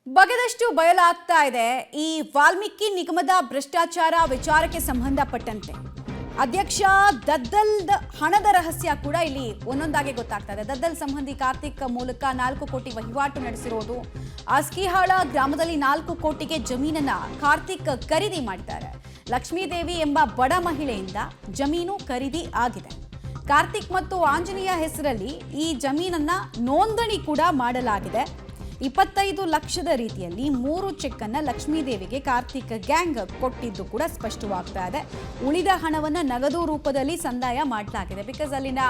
ಬಗೆದಷ್ಟು ಬಯಲಾಗ್ತಾ ಇದೆ ಈ ವಾಲ್ಮೀಕಿ ನಿಗಮದ ಭ್ರಷ್ಟಾಚಾರ ವಿಚಾರಕ್ಕೆ ಸಂಬಂಧಪಟ್ಟಂತೆ ಅಧ್ಯಕ್ಷ ದದ್ದಲ್ ಹಣದ ರಹಸ್ಯ ಕೂಡ ಇಲ್ಲಿ ಒಂದೊಂದಾಗಿ ಗೊತ್ತಾಗ್ತಾ ಇದೆ. ದದ್ದಲ್ ಸಂಬಂಧಿ ಕಾರ್ತಿಕ್ ಮೂಲಕ 4 ಕೋಟಿ ವಹಿವಾಟು ನಡೆಸಿರೋದು. ಅಸ್ಕಿಹಾಳ ಗ್ರಾಮದಲ್ಲಿ 4 ಕೋಟಿಗೆ ಜಮೀನನ್ನ ಕಾರ್ತಿಕ್ ಖರೀದಿ ಮಾಡಿದ್ದಾರೆ. ಲಕ್ಷ್ಮೀದೇವಿ ಎಂಬ ಬಡ ಮಹಿಳೆಯಿಂದ ಜಮೀನು ಖರೀದಿ ಆಗಿದೆ. ಕಾರ್ತಿಕ್ ಮತ್ತು ಆಂಜನೇಯ ಹೆಸರಲ್ಲಿ ಈ ಜಮೀನನ್ನ ನೋಂದಣಿ ಕೂಡ ಮಾಡಲಾಗಿದೆ. 25 ಲಕ್ಷದ ರೀತಿಯಲ್ಲಿ 3 ಚೆಕ್ ಅನ್ನ ಲಕ್ಷ್ಮೀದೇವಿಗೆ ಕಾರ್ತಿಕ್ ಗ್ಯಾಂಗ್ ಕೊಟ್ಟಿದ್ದು ಕೂಡ ಸ್ಪಷ್ಟವಾಗ್ತಾ ಇದೆ. ಉಳಿದ ಹಣವನ್ನ ನಗದು ರೂಪದಲ್ಲಿ ಸಂದಾಯ ಮಾಡಲಾಗಿದೆ. ಬಿಕಾಸ್ ಅಲ್ಲಿನ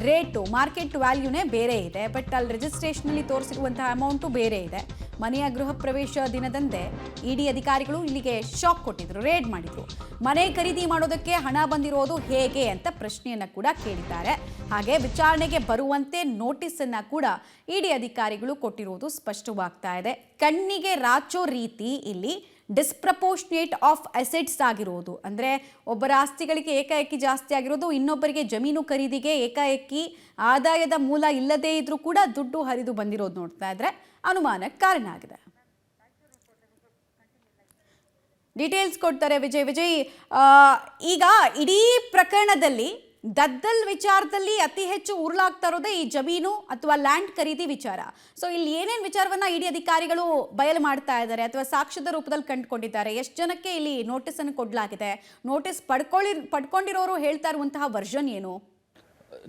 ರೇಟು ಮಾರ್ಕೆಟ್ ವ್ಯಾಲ್ಯೂನೇ ಬೇರೆ ಇದೆ, ಬಟ್ ಅಲ್ಲಿ ರಿಜಿಸ್ಟ್ರೇಷನ್ ಅಲ್ಲಿ ತೋರಿಸಿರುವಂತಹ ಅಮೌಂಟು ಬೇರೆ ಇದೆ. ಮನೆಯ ಗೃಹ ಪ್ರವೇಶ ದಿನದಂದೇ ಇಡಿ ಅಧಿಕಾರಿಗಳು ಇಲ್ಲಿಗೆ ಶಾಕ್ ಕೊಟ್ಟಿದ್ರು, ರೇಡ್ ಮಾಡಿದ್ರು. ಮನೆ ಖರೀದಿ ಮಾಡೋದಕ್ಕೆ ಹಣ ಬಂದಿರೋದು ಹೇಗೆ ಅಂತ ಪ್ರಶ್ನೆಯನ್ನ ಕೂಡ ಕೇಳಿದ್ದಾರೆ. ಹಾಗೆ ವಿಚಾರಣೆಗೆ ಬರುವಂತೆ ನೋಟಿಸ್ ಅನ್ನ ಕೂಡ ಇಡಿ ಅಧಿಕಾರಿಗಳು ಕೊಟ್ಟಿರುವುದು ಸ್ಪಷ್ಟವಾಗ್ತಾ ಇದೆ. ಕಣ್ಣಿಗೆ ರಾಚೋ ರೀತಿ ಇಲ್ಲಿ ಡಿಸ್ಪ್ರಪೋರ್ಷನೇಟ್ ಆಫ್ ಅಸೆಟ್ಸ್ ಆಗಿರೋದು, ಅಂದರೆ ಒಬ್ಬರ ಆಸ್ತಿಗಳಿಗೆ ಏಕಾಏಕಿ ಜಾಸ್ತಿ ಆಗಿರೋದು, ಇನ್ನೊಬ್ಬರಿಗೆ ಜಮೀನು ಖರೀದಿಗೆ ಏಕಾಏಕಿ ಆದಾಯದ ಮೂಲ ಇಲ್ಲದೇ ಇದ್ರೂ ಕೂಡ ದುಡ್ಡು ಹರಿದು ಬಂದಿರೋದು ನೋಡ್ತಾ ಇದ್ರೆ ಅನುಮಾನಕ್ಕೆ ಕಾರಣ ಆಗಿದೆ. ಡೀಟೇಲ್ಸ್ ಕೊಡ್ತಾರೆ ವಿಜಯ್. ಈಗ ಇಡೀ ಪ್ರಕರಣದಲ್ಲಿ ದದ್ದಲ್ ವಿಚಾರದಲ್ಲಿ ಅತಿ ಹೆಚ್ಚು ಉರುಳಾಗ್ತಾ ಇರೋದೇ ಈ ಜಮೀನು ಅಥವಾ ಲ್ಯಾಂಡ್ ಖರೀದಿ ವಿಚಾರ. ಸೊ ಇಲ್ಲಿ ಏನೇನು ವಿಚಾರವನ್ನ ಇಡಿ ಅಧಿಕಾರಿಗಳು ಬಯಲು ಮಾಡ್ತಾ ಇದ್ದಾರೆ ಅಥವಾ ಸಾಕ್ಷ್ಯದ ರೂಪದಲ್ಲಿ ಕಂಡುಕೊಂಡಿದ್ದಾರೆ, ಎಷ್ಟು ಜನಕ್ಕೆ ಇಲ್ಲಿ ನೋಟಿಸ್ ಅನ್ನು ಕೊಡಲಾಗಿದೆ, ನೋಟಿಸ್ ಪಡ್ಕೊಂಡಿರೋರು ಹೇಳ್ತಾ ಇರುವಂತಹ ವರ್ಷನ್ ಏನು?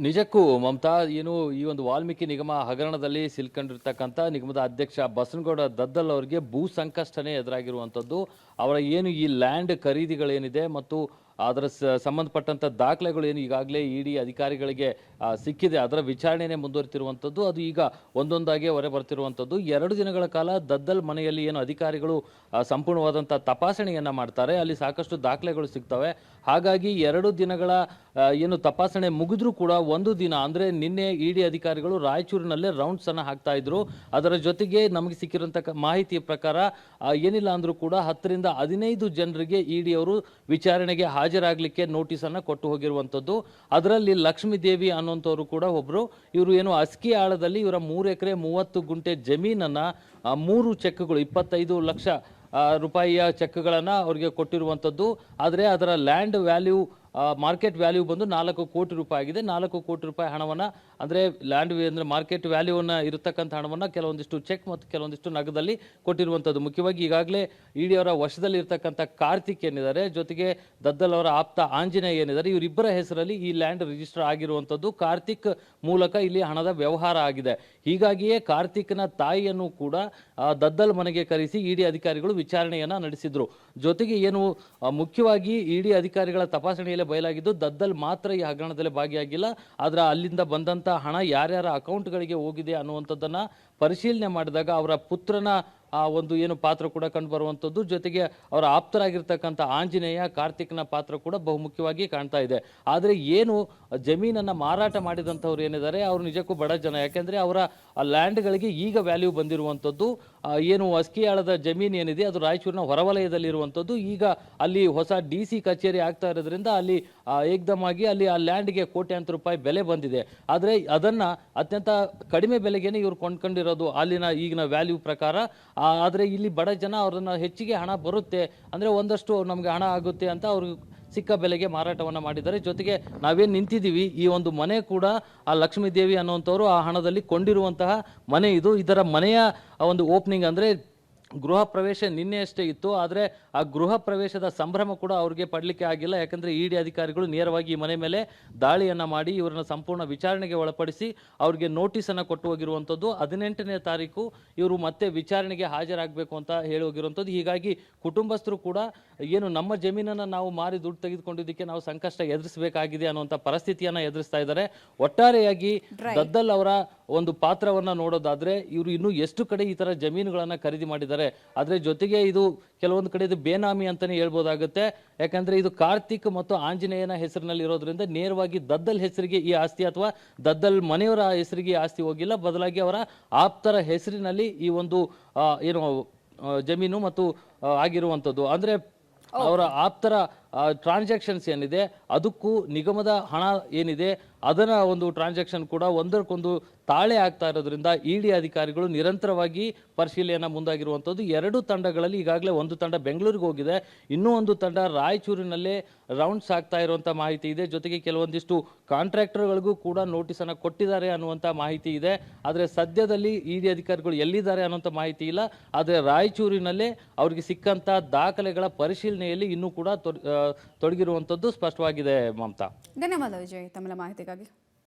ನಿಜಕ್ಕೂ ಮಮತಾ, ಏನು ಈ ಒಂದು ವಾಲ್ಮೀಕಿ ನಿಗಮ ಹಗರಣದಲ್ಲಿ ಸಿಲ್ಕೊಂಡಿರ್ತಕ್ಕಂಥ ನಿಗಮದ ಅಧ್ಯಕ್ಷ ಬಸನಗೌಡ ದದ್ದಲ್ ಅವರಿಗೆ ಭೂ ಸಂಕಷ್ಟನೇ ಎದುರಾಗಿರುವಂಥದ್ದು. ಅವರ ಏನು ಈ ಲ್ಯಾಂಡ್ ಖರೀದಿಗಳೇನಿದೆ ಮತ್ತು ಅದರ ಸಂಬಂಧಪಟ್ಟಂಥ ದಾಖಲೆಗಳು ಏನು ಈಗಾಗಲೇ ಇಡಿ ಅಧಿಕಾರಿಗಳಿಗೆ ಸಿಕ್ಕಿದೆ, ಅದರ ವಿಚಾರಣೆನೇ ಮುಂದುವರಿತಿರುವಂಥದ್ದು. ಅದು ಈಗ ಒಂದೊಂದಾಗಿ ಹೊರ ಬರ್ತಿರುವಂಥದ್ದು. 2 ದಿನಗಳ ಕಾಲ ದದ್ದಲ್ ಮನೆಯಲ್ಲಿ ಏನು ಅಧಿಕಾರಿಗಳು ಸಂಪೂರ್ಣವಾದಂಥ ತಪಾಸಣೆಯನ್ನು ಮಾಡ್ತಾರೆ, ಅಲ್ಲಿ ಸಾಕಷ್ಟು ದಾಖಲೆಗಳು ಸಿಗ್ತವೆ. ಹಾಗಾಗಿ 2 ದಿನಗಳ ಏನು ತಪಾಸಣೆ ಮುಗಿದ್ರೂ ಕೂಡ ಒಂದು ದಿನ ಅಂದರೆ ನಿನ್ನೆ ಇಡಿ ಅಧಿಕಾರಿಗಳು ರಾಯಚೂರಿನಲ್ಲೇ ರೌಂಡ್ಸನ್ನು ಹಾಕ್ತಾ ಇದ್ರು. ಅದರ ಜೊತೆಗೆ ನಮಗೆ ಸಿಕ್ಕಿರುವಂಥ ಮಾಹಿತಿಯ ಪ್ರಕಾರ ಏನಿಲ್ಲ ಅಂದರೂ ಕೂಡ 10 ರಿಂದ 15 ಜನರಿಗೆ ಇಡಿ ಅವರು ವಿಚಾರಣೆಗೆ ಹಾಜರಾಗಲಿಕ್ಕೆ ನೋಟಿಸನ್ನು ಕೊಟ್ಟು ಹೋಗಿರುವಂಥದ್ದು. ಅದರಲ್ಲಿ ಲಕ್ಷ್ಮೀ ದೇವಿ ಅನ್ನುವಂಥವ್ರು ಕೂಡ ಒಬ್ಬರು. ಇವರು ಏನು ಅಸ್ಕಿ ಆಳದಲ್ಲಿ ಇವರ 3 ಎಕರೆ 30 ಗುಂಟೆ ಜಮೀನನ್ನು 3 ಚೆಕ್ಗಳು 25 ಲಕ್ಷ ರೂಪಾಯಿಯ ಚೆಕ್ಗಳನ್ನು ಅವರಿಗೆ ಕೊಟ್ಟಿರುವಂಥದ್ದು. ಆದರೆ ಅದರ ಲ್ಯಾಂಡ್ ವ್ಯಾಲ್ಯೂ ಮಾರ್ಕೆಟ್ ವ್ಯಾಲ್ಯೂ ಬಂದು 4 ಕೋಟಿ ರೂಪಾಯಿ ಆಗಿದೆ. 4 ಕೋಟಿ ರೂಪಾಯಿ ಹಣವನ್ನು, ಅಂದರೆ ಲ್ಯಾಂಡ್ ಅಂದರೆ ಮಾರ್ಕೆಟ್ ವ್ಯಾಲ್ಯೂವನ್ನು ಇರತಕ್ಕಂಥ ಹಣವನ್ನು ಕೆಲವೊಂದಿಷ್ಟು ಚೆಕ್ ಮತ್ತು ಕೆಲವೊಂದಿಷ್ಟು ನಗದಲ್ಲಿ ಕೊಟ್ಟಿರುವಂಥದ್ದು. ಮುಖ್ಯವಾಗಿ ಈಗಾಗಲೇ ಇಡಿ ಅವರ ವಶದಲ್ಲಿ ಇರತಕ್ಕಂಥ ಕಾರ್ತಿಕ್ ಏನಿದ್ದಾರೆ, ಜೊತೆಗೆ ದದ್ದಲ್ ಅವರ ಆಪ್ತ ಆಂಜನೇಯ ಏನಿದ್ದಾರೆ, ಇವರಿಬ್ಬರ ಹೆಸರಲ್ಲಿ ಈ ಲ್ಯಾಂಡ್ ರಿಜಿಸ್ಟರ್ ಆಗಿರುವಂಥದ್ದು. ಕಾರ್ತಿಕ್ ಮೂಲಕ ಇಲ್ಲಿ ಹಣದ ವ್ಯವಹಾರ ಆಗಿದೆ. ಹೀಗಾಗಿಯೇ ಕಾರ್ತಿಕ್ನ ತಾಯಿಯನ್ನು ಕೂಡ ದದ್ದಲ್ ಮನೆಗೆ ಕರೆಸಿ ಇಡಿ ಅಧಿಕಾರಿಗಳು ವಿಚಾರಣೆಯನ್ನು ನಡೆಸಿದ್ರು. ಜೊತೆಗೆ ಏನು ಮುಖ್ಯವಾಗಿ ಇಡಿ ಅಧಿಕಾರಿಗಳ ತಪಾಸಣೆಯಲ್ಲಿ ಬಯಲಾಗಿದ್ದು, ದದ್ದಲ್ ಮಾತ್ರ ಈ ಹಗರಣದಲ್ಲಿ ಭಾಗಿಯಾಗಿಲ್ಲ, ಆದರೆ ಅಲ್ಲಿಂದ ಬಂದಂಥ ಹಣ ಯಾರ್ಯಾರ ಅಕೌಂಟ್ಗಳಿಗೆ ಹೋಗಿದೆ ಅನ್ನುವಂಥದ್ದನ್ನು ಪರಿಶೀಲನೆ ಮಾಡಿದಾಗ ಅವರ ಪುತ್ರನ ಒಂದು ಏನು ಪಾತ್ರ ಕೂಡ ಕಂಡು ಬರುವಂಥದ್ದು. ಜೊತೆಗೆ ಅವರ ಆಪ್ತರಾಗಿರ್ತಕ್ಕಂಥ ಆಂಜನೇಯ, ಕಾರ್ತಿಕ್ನ ಪಾತ್ರ ಕೂಡ ಬಹುಮುಖ್ಯವಾಗಿ ಕಾಣ್ತಾ ಇದೆ. ಆದರೆ ಏನು ಜಮೀನನ್ನು ಮಾರಾಟ ಮಾಡಿದಂಥವ್ರು ಏನಿದ್ದಾರೆ ಅವರು ನಿಜಕ್ಕೂ ಬಡ ಜನ. ಯಾಕೆಂದರೆ ಅವರ ಲ್ಯಾಂಡ್ಗಳಿಗೆ ಈಗ ವ್ಯಾಲ್ಯೂ ಬಂದಿರುವಂಥದ್ದು. ಏನು ಅಸ್ಕಿಯಾಳದ ಜಮೀನು ಏನಿದೆ ಅದು ರಾಯಚೂರಿನ ಹೊರವಲಯದಲ್ಲಿರುವಂಥದ್ದು. ಈಗ ಅಲ್ಲಿ ಹೊಸ DC ಕಚೇರಿ ಆಗ್ತಾ ಇರೋದ್ರಿಂದ ಅಲ್ಲಿ ಏಕದಮ್ ಆಗಿ ಅಲ್ಲಿ ಆ ಲ್ಯಾಂಡ್ಗೆ ಕೋಟ್ಯಾಂತರ ರೂಪಾಯಿ ಬೆಲೆ ಬಂದಿದೆ. ಆದರೆ ಅದನ್ನು ಅತ್ಯಂತ ಕಡಿಮೆ ಬೆಲೆಗೇನೆ ಇವರು ಕೊಂಡ್ಕೊಂಡಿರೋದು ಅಲ್ಲಿನ ಈಗಿನ ವ್ಯಾಲ್ಯೂ ಪ್ರಕಾರ. ಆದರೆ ಇಲ್ಲಿ ಬಡ ಜನ ಅವ್ರನ್ನ ಹೆಚ್ಚಿಗೆ ಹಣ ಬರುತ್ತೆ ಅಂದರೆ ಒಂದಷ್ಟು ನಮಗೆ ಹಣ ಆಗುತ್ತೆ ಅಂತ ಅವರು ಸಿಕ್ಕ ಬೆಲೆಗೆ ಮಾರಾಟವನ್ನು ಮಾಡಿದ್ದಾರೆ. ಜೊತೆಗೆ ನಾವೇನು ನಿಂತಿದ್ದೀವಿ ಈ ಒಂದು ಮನೆ ಕೂಡ ಆ ಲಕ್ಷ್ಮೀ ದೇವಿ ಅನ್ನುವಂಥವ್ರು ಆ ಹಣದಲ್ಲಿ ಕೊಂಡಿರುವಂತಹ ಮನೆ ಇದು. ಇದರ ಮನೆಯ ಒಂದು ಓಪನಿಂಗ್ ಅಂದರೆ ಗೃಹ ಪ್ರವೇಶ ನಿನ್ನೆಯಷ್ಟೇ ಇತ್ತು. ಆದರೆ ಆ ಗೃಹ ಪ್ರವೇಶದ ಸಂಭ್ರಮ ಕೂಡ ಅವ್ರಿಗೆ ಪಡಲಿಕ್ಕೆ ಆಗಿಲ್ಲ. ಯಾಕಂದರೆ ಇಡಿ ಅಧಿಕಾರಿಗಳು ನೇರವಾಗಿ ಈ ಮನೆ ಮೇಲೆ ದಾಳಿಯನ್ನು ಮಾಡಿ ಇವರನ್ನ ಸಂಪೂರ್ಣ ವಿಚಾರಣೆಗೆ ಒಳಪಡಿಸಿ ಅವ್ರಿಗೆ ನೋಟಿಸನ್ನು ಕೊಟ್ಟು ಹೋಗಿರುವಂಥದ್ದು. 18ನೇ ತಾರೀಕು ಇವರು ಮತ್ತೆ ವಿಚಾರಣೆಗೆ ಹಾಜರಾಗಬೇಕು ಅಂತ ಹೇಳಿ ಹೋಗಿರುವಂಥದ್ದು. ಹೀಗಾಗಿ ಕುಟುಂಬಸ್ಥರು ಕೂಡ ಏನು ನಮ್ಮ ಜಮೀನನ್ನು ನಾವು ಮಾರಿ ದುಡ್ಡು ತೆಗೆದುಕೊಂಡಿದ್ದಕ್ಕೆ ನಾವು ಸಂಕಷ್ಟ ಎದುರಿಸಬೇಕಾಗಿದೆ ಅನ್ನುವಂಥ ಪರಿಸ್ಥಿತಿಯನ್ನು ಎದುರಿಸ್ತಾ ಇದ್ದಾರೆ. ಒಟ್ಟಾರೆಯಾಗಿ ದದ್ದಲ್ ಅವರ ಒಂದು ಪಾತ್ರವನ್ನು ನೋಡೋದಾದರೆ ಇವರು ಇನ್ನೂ ಎಷ್ಟು ಕಡೆ ಈ ಥರ ಜಮೀನುಗಳನ್ನು ಖರೀದಿ ಮಾಡಿದ್ದಾರೆ. ಆದರೆ ಜೊತೆಗೆ ಇದು ಕೆಲವೊಂದು ಕಡೆ ಇದು ಬೇನಾಮಿ ಅಂತಲೇ ಹೇಳ್ಬೋದಾಗುತ್ತೆ. ಯಾಕಂದರೆ ಇದು ಕಾರ್ತಿಕ್ ಮತ್ತು ಆಂಜನೇಯನ ಹೆಸರಿನಲ್ಲಿ ಇರೋದ್ರಿಂದ ನೇರವಾಗಿ ದದ್ದಲ್ ಹೆಸರಿಗೆ ಈ ಆಸ್ತಿ ಅಥವಾ ದದ್ದಲ್ ಮನೆಯವರ ಹೆಸರಿಗೆ ಈ ಆಸ್ತಿ ಹೋಗಿಲ್ಲ, ಬದಲಾಗಿ ಅವರ ಆಪ್ತರ ಹೆಸರಿನಲ್ಲಿ ಈ ಒಂದು ಏನು ಜಮೀನು ಮತ್ತು ಆಗಿರುವಂಥದ್ದು. ಅಂದರೆ ಅವರ ಆಪ್ತರ ಟ್ರಾನ್ಸಾಕ್ಷನ್ಸ್ ಏನಿದೆ ಅದಕ್ಕೂ ನಿಗಮದ ಹಣ ಏನಿದೆ ಅದರ ಒಂದು ಟ್ರಾನ್ಸಾಕ್ಷನ್ ಕೂಡ ಒಂದಕ್ಕೊಂದು ತಾಳೆ ಆಗ್ತಾ ಇರೋದ್ರಿಂದ ಇಡಿ ಅಧಿಕಾರಿಗಳು ನಿರಂತರವಾಗಿ ಪರಿಶೀಲನೆ ಮುಂದಾಗಿರುವಂಥದ್ದು. ಎರಡು ತಂಡಗಳಲ್ಲಿ ಈಗಾಗಲೇ ಒಂದು ತಂಡ ಬೆಂಗಳೂರಿಗೆ ಹೋಗಿದೆ, ಇನ್ನೂ ಒಂದು ತಂಡ ರಾಯಚೂರಿನಲ್ಲೇ ರೌಂಡ್ಸ್ ಆಗ್ತಾ ಇರುವಂಥ ಮಾಹಿತಿ ಇದೆ. ಜೊತೆಗೆ ಕೆಲವೊಂದಿಷ್ಟು ಕಾಂಟ್ರಾಕ್ಟರ್ಗಳಿಗೂ ಕೂಡ ನೋಟಿಸನ್ನು ಕೊಟ್ಟಿದ್ದಾರೆ ಅನ್ನುವಂಥ ಮಾಹಿತಿ ಇದೆ. ಆದರೆ ಸದ್ಯದಲ್ಲಿ ಇಡಿ ಅಧಿಕಾರಿಗಳು ಎಲ್ಲಿದ್ದಾರೆ ಅನ್ನುವಂಥ ಮಾಹಿತಿ ಇಲ್ಲ. ಆದರೆ ರಾಯಚೂರಿನಲ್ಲೇ ಅವರಿಗೆ ಸಿಕ್ಕಂಥ ದಾಖಲೆಗಳ ಪರಿಶೀಲನೆಯಲ್ಲಿ ಇನ್ನೂ ಕೂಡ ತೊಡಗಿರುವಂಥದ್ದು ಸ್ಪಷ್ಟವಾಗಿದೆ. ಮಮತಾ, ಧನ್ಯವಾದ ವಿಜಯ್ ತಮ್ಮ ಮಾಹಿತಿಗಾಗಿ.